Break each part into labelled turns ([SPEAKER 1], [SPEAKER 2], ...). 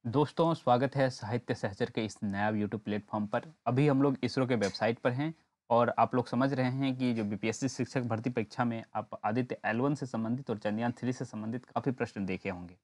[SPEAKER 1] दोस्तों, स्वागत है साहित्य सहचर के इस नया यूट्यूब प्लेटफॉर्म पर। अभी हम लोग इसरो के वेबसाइट पर हैं और आप लोग समझ रहे हैं कि जो बीपीएससी शिक्षक भर्ती परीक्षा में आप आदित्य L1 से संबंधित और चंद्रयान 3 से संबंधित काफ़ी प्रश्न देखे होंगे।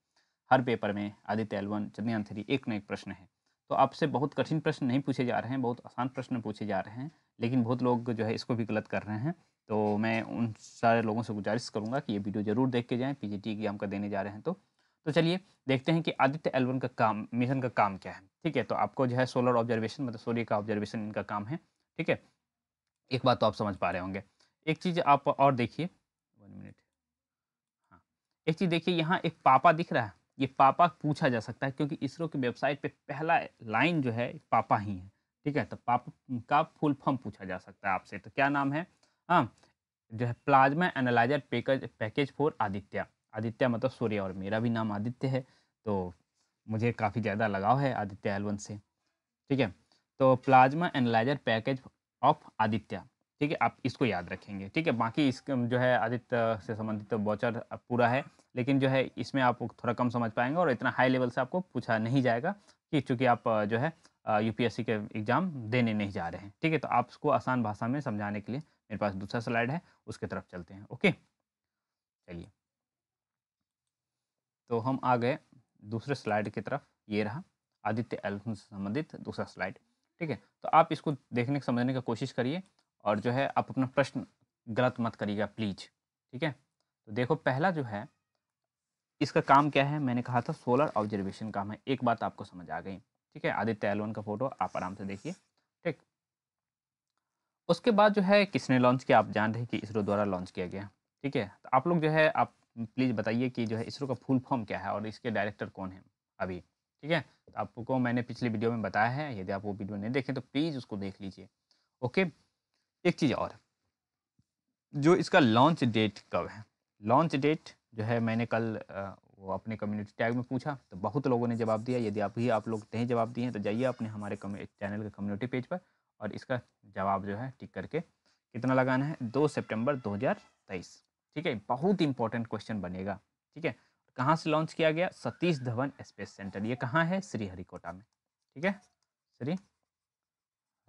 [SPEAKER 1] हर पेपर में आदित्य L1, चंद्रयान 3 एक न एक प्रश्न है। तो आपसे बहुत कठिन प्रश्न नहीं पूछे जा रहे हैं, बहुत आसान प्रश्न पूछे जा रहे हैं, लेकिन बहुत लोग जो है इसको भी गलत कर रहे हैं। तो मैं उन सारे लोगों से गुजारिश करूँगा कि ये वीडियो ज़रूर देख के जाएँ, पीजीटी एग्जाम का देने जा रहे हैं तो चलिए देखते हैं कि आदित्य L1 का काम मिशन का काम क्या है। ठीक है, तो आपको जो है सोलर ऑब्जर्वेशन मतलब सूर्य का ऑब्जर्वेशन इनका काम है। ठीक है, एक बात तो आप समझ पा रहे होंगे। एक चीज़ आप और देखिए, 1 मिनट। हाँ, एक चीज़ देखिए, यहाँ एक पापा दिख रहा है। ये पापा पूछा जा सकता है क्योंकि इसरो की वेबसाइट पे पहला लाइन जो है पापा ही है। ठीक है, तो पापा का फुल फॉर्म पूछा जा सकता है आपसे। तो क्या नाम है? हाँ, जो है plasma analyser package package for Aditya. Aditya मतलब सूर्य और मेरा भी नाम आदित्य है, तो मुझे काफ़ी ज़्यादा लगाव है आदित्य L1 से। ठीक है? तो plasma analyser package of Aditya, ठीक है? आप इसको याद रखेंगे, ठीक है? बाकी इसका जो है आदित्य से संबंधित तो वाउचर पूरा है, लेकिन जो है इसमें आप थोड़ा कम समझ पाएँगे और इतना हाई लेवल से आपको पूछा नहीं जाएगा कि चूँकि आप जो है यूपीएससी के एग्ज़ाम देने नहीं जा रहे हैं, ठीक है? तो आपको आसान भाषा में समझाने के लिए मेरे पास दूसरा स्लाइड है, उसकी तरफ चलते हैं, ओके? चलिए, तो हम आ गए दूसरे स्लाइड की तरफ, ये रहा आदित्य L1 से संबंधित दूसरा स्लाइड, ठीक है? तो आप इसको देखने समझने की कोशिश करिए और जो है आप अपना प्रश्न गलत मत करिएगा प्लीज़, ठीक है? तो देखो पहला जो है, इसका काम क्या है? मैंने कहा था सोलर ऑब्जर्वेशन काम है, एक बात आपको समझ आ गई, ठीक है? आदित्य L1 का फ़ोटो आप आराम से देखिए, ठीक? उसके बाद जो है किसने लॉन्च किया? आप जान रहे हैं कि इसरो द्वारा लॉन्च किया गया, ठीक है? तो आप लोग जो है आप प्लीज़ बताइए कि जो है इसरो का फुल फॉर्म क्या है और इसके डायरेक्टर कौन हैं अभी, ठीक है? तो आपको मैंने पिछली वीडियो में बताया है, यदि आप वो वीडियो नहीं देखे तो प्लीज़ उसको देख लीजिए, ओके? एक चीज़ और, जो इसका लॉन्च डेट कब है? लॉन्च डेट जो है मैंने कल वो अपने कम्युनिटी टैग में पूछा, तो बहुत लोगों ने जवाब दिया। यदि आप लोग नहीं जवाब दिए हैं, तो जाइए अपने हमारे चैनल के कम्युनिटी पेज पर और इसका जवाब जो है टिक करके कितना लगाना है? 2 सितंबर 2023, ठीक है? बहुत इंपॉर्टेंट क्वेश्चन बनेगा, ठीक है? कहाँ से लॉन्च किया गया? Satish Dhawan space centre. ये कहाँ है? श्रीहरिकोटा में, ठीक है?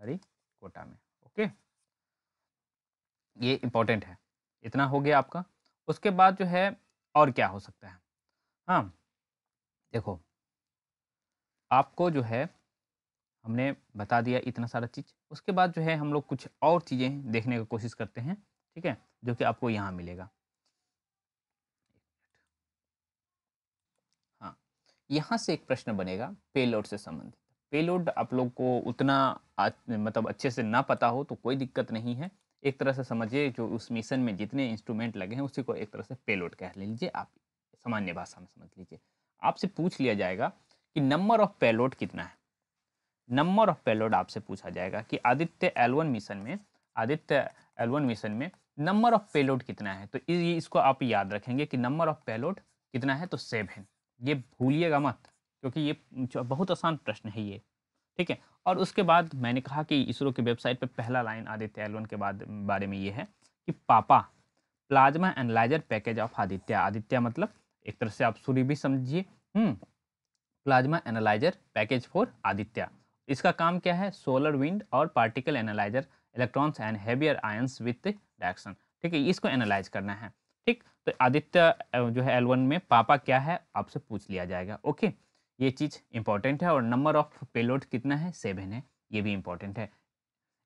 [SPEAKER 1] श्रीहरिकोटा में, ओके? ये इम्पोर्टेंट है। इतना हो गया आपका। उसके बाद जो है और क्या हो सकता है? हाँ, देखो आपको जो है हमने बता दिया इतना सारा चीज़। उसके बाद जो है हम लोग कुछ और चीज़ें देखने की कोशिश करते हैं, ठीक है? जो कि आपको यहाँ मिलेगा। हाँ, यहाँ से एक प्रश्न बनेगा पेलोड से संबंधित। पेलोड आप लोग को उतना मतलब अच्छे से ना पता हो तो कोई दिक्कत नहीं है। एक तरह से समझिए जो उस मिशन में जितने इंस्ट्रूमेंट लगे हैं उसी को एक तरह से पेलोड कह लीजिए आप, सामान्य भाषा में समझ लीजिए। आपसे पूछ लिया जाएगा कि नंबर ऑफ पेलोड कितना है? नंबर ऑफ पेलोड आपसे पूछा जाएगा कि आदित्य L1 मिशन में नंबर ऑफ पेलोड कितना है? तो इसको आप याद रखेंगे कि नंबर ऑफ पेलोड कितना है? तो 7। ये भूलिएगा मत क्योंकि ये बहुत आसान प्रश्न है ये, ठीक है? और उसके बाद मैंने कहा कि इसरो की वेबसाइट पे पहला लाइन आदित्य L1 के बाद बारे में ये है कि पापा plasma analyser package of Aditya. Aditya मतलब एक तरह से आप सूर्य भी समझिए। Plasma analyser package for Aditya. इसका काम क्या है? सोलर विंड और particle analyser, electrons and heavier ions with direction, ठीक है? इसको एनालाइज करना है, ठीक? तो आदित्य जो है L1 में पापा क्या है आपसे पूछ लिया जाएगा, ओके? ये चीज़ इंपॉर्टेंट है और नंबर ऑफ पेलोड कितना है? 7 है, ये भी इंपॉर्टेंट है।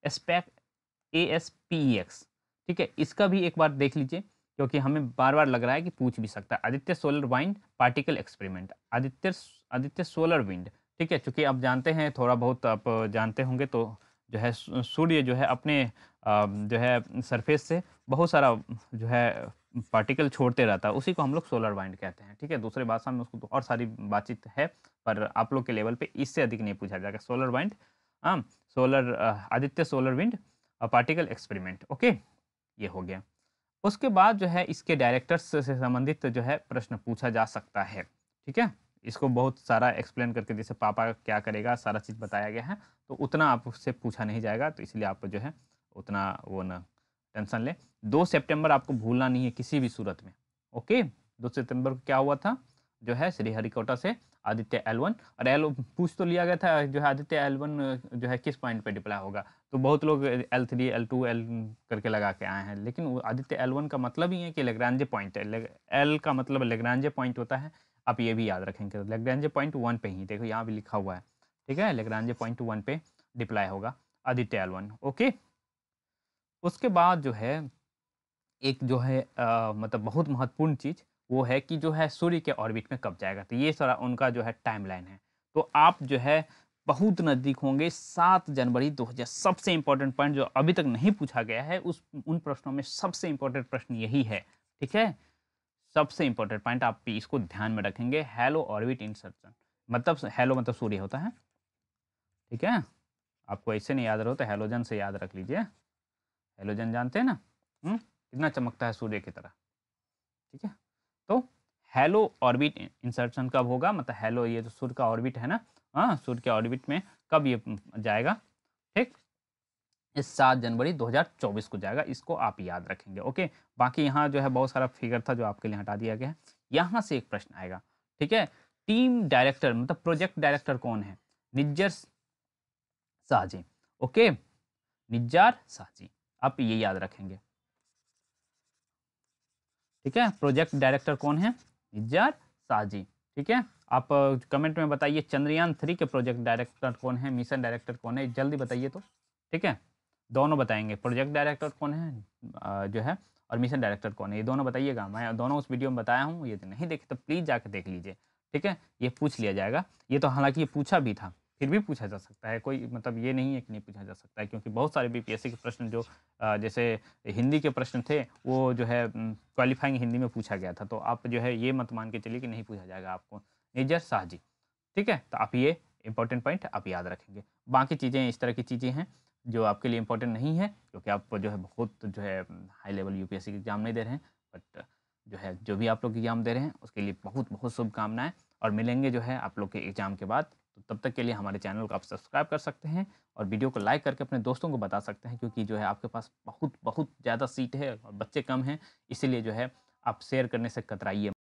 [SPEAKER 1] स्पेक ASPEX, ठीक है? इसका भी एक बार देख लीजिए क्योंकि हमें बार-बार लग रहा है कि पूछ भी सकता है। Aditya solar wind particle experiment, Aditya solar wind, ठीक है? चूँकि आप जानते हैं, थोड़ा बहुत आप जानते होंगे तो जो है सूर्य जो है अपने जो है सरफेस से बहुत सारा जो है पार्टिकल छोड़ते रहता है, उसी को हम लोग सोलर वाइंड कहते हैं, ठीक है? दूसरी भाषा में उसको तो और सारी बातचीत है, पर आप लोग के लेवल पे इससे अधिक नहीं पूछा जाएगा। सोलर वाइंड, हाँ, Aditya solar wind particle experiment, okay? ये हो गया। उसके बाद जो है इसके डायरेक्टर्स से संबंधित जो है प्रश्न पूछा जा सकता है, ठीक है? इसको बहुत सारा एक्सप्लेन करके जैसे पापा क्या करेगा सारा चीज़ बताया गया है, तो उतना आपसे पूछा नहीं जाएगा, तो इसलिए आप जो है उतना वो ना टेंशन लें। 2 सितंबर आपको भूलना नहीं है किसी भी सूरत में, ओके? 2 सितंबर को क्या हुआ था? जो है श्रीहरिकोटा से आदित्य L1 और L पूछ तो लिया गया था जो है आदित्य L1 जो है किस पॉइंट पे डिप्लॉय होगा, तो बहुत लोग L3 L2 L करके लगा के आए हैं, लेकिन वो आदित्य L1 का मतलब ही है कि लेग्रांजे पॉइंट है। L का मतलब लेग्रांजे पॉइंट होता है, आप ये भी याद रखेंगे। लेग्रांजे पॉइंट 1 पे ही देखो यहाँ भी लिखा हुआ है, ठीक है, लेग्रांजे पॉइंट 1 पे डिप्लॉय होगा आदित्य L1। ओके, उसके बाद जो है एक जो है मतलब बहुत महत्वपूर्ण चीज़ वो है कि जो है सूर्य के ऑर्बिट में कब जाएगा, तो ये सारा उनका जो है टाइमलाइन है। तो आप जो है बहुत नज़दीक होंगे 7 जनवरी 2000। सबसे इम्पोर्टेंट पॉइंट जो अभी तक नहीं पूछा गया है उस उन प्रश्नों में सबसे इम्पोर्टेंट प्रश्न यही है, ठीक है। सबसे इम्पोर्टेंट पॉइंट आप इसको ध्यान में रखेंगे, हैलो ऑर्बिट इंसर्शन। मतलब हैलो मतलब सूर्य होता है, ठीक है। आपको ऐसे नहीं याद रहो तो हैलोजन से याद रख लीजिए। हैलोजन जानते हैं ना, कितना चमकता है सूर्य की तरह, ठीक है। तो हैलो ऑर्बिट इंसर्शन कब होगा, मतलब हैलो ये जो सूर्य का ऑर्बिट है ना, हाँ सूर्य के ऑर्बिट में कब ये जाएगा, ठीक, इस 7 जनवरी 2024 को जाएगा, इसको आप याद रखेंगे। ओके, बाकी यहाँ जो है बहुत सारा फिगर था जो आपके लिए हटा दिया गया है। यहाँ से एक प्रश्न आएगा, ठीक है। टीम डायरेक्टर मतलब प्रोजेक्ट डायरेक्टर कौन है, निज्जर शाहजी। ओके, निज्जार शाहजी, आप ये याद रखेंगे, ठीक है। प्रोजेक्ट डायरेक्टर कौन है, निज्जार शाहजी, ठीक है। आप कमेंट में बताइए चंद्रयान 3 के प्रोजेक्ट डायरेक्टर कौन है, मिशन डायरेक्टर कौन है, जल्दी बताइए तो, ठीक है। दोनों बताएंगे, प्रोजेक्ट डायरेक्टर कौन है जो है और मिशन डायरेक्टर कौन है, ये दोनों बताइएगा। मैं दोनों उस वीडियो में बताया हूँ, ये नहीं देखे तो प्लीज़ जाकर देख लीजिए, ठीक है। ये पूछ लिया जाएगा, ये तो हालांकि ये पूछा भी था, फिर भी पूछा जा सकता है, कोई मतलब ये नहीं है कि नहीं पूछा जा सकता है, क्योंकि बहुत सारे बीपीएससी के प्रश्न जो जैसे हिंदी के प्रश्न थे वो जो है क्वालिफाइंग हिंदी में पूछा गया था, तो आप जो है ये मत मान के चलिए कि नहीं पूछा जाएगा आपको। निज्जर शाह जी, ठीक है, तो आप ये इंपॉर्टेंट पॉइंट आप याद रखेंगे। बाकी चीज़ें इस तरह की चीज़ें हैं जो आपके लिए इंपॉर्टेंट नहीं है, क्योंकि आप जो है बहुत जो है हाई लेवल यूपीएससी के एग्जाम नहीं दे रहे हैं, बट जो है जो भी आप लोग एग्जाम दे रहे हैं उसके लिए बहुत बहुत शुभकामनाएं, और मिलेंगे जो है आप लोग के एग्जाम के बाद। तो तब तक के लिए हमारे चैनल को आप सब्सक्राइब कर सकते हैं और वीडियो को लाइक करके अपने दोस्तों को बता सकते हैं, क्योंकि जो है आपके पास बहुत बहुत ज़्यादा सीट है और बच्चे कम हैं, इसीलिए जो है आप शेयर करने से कतराइए।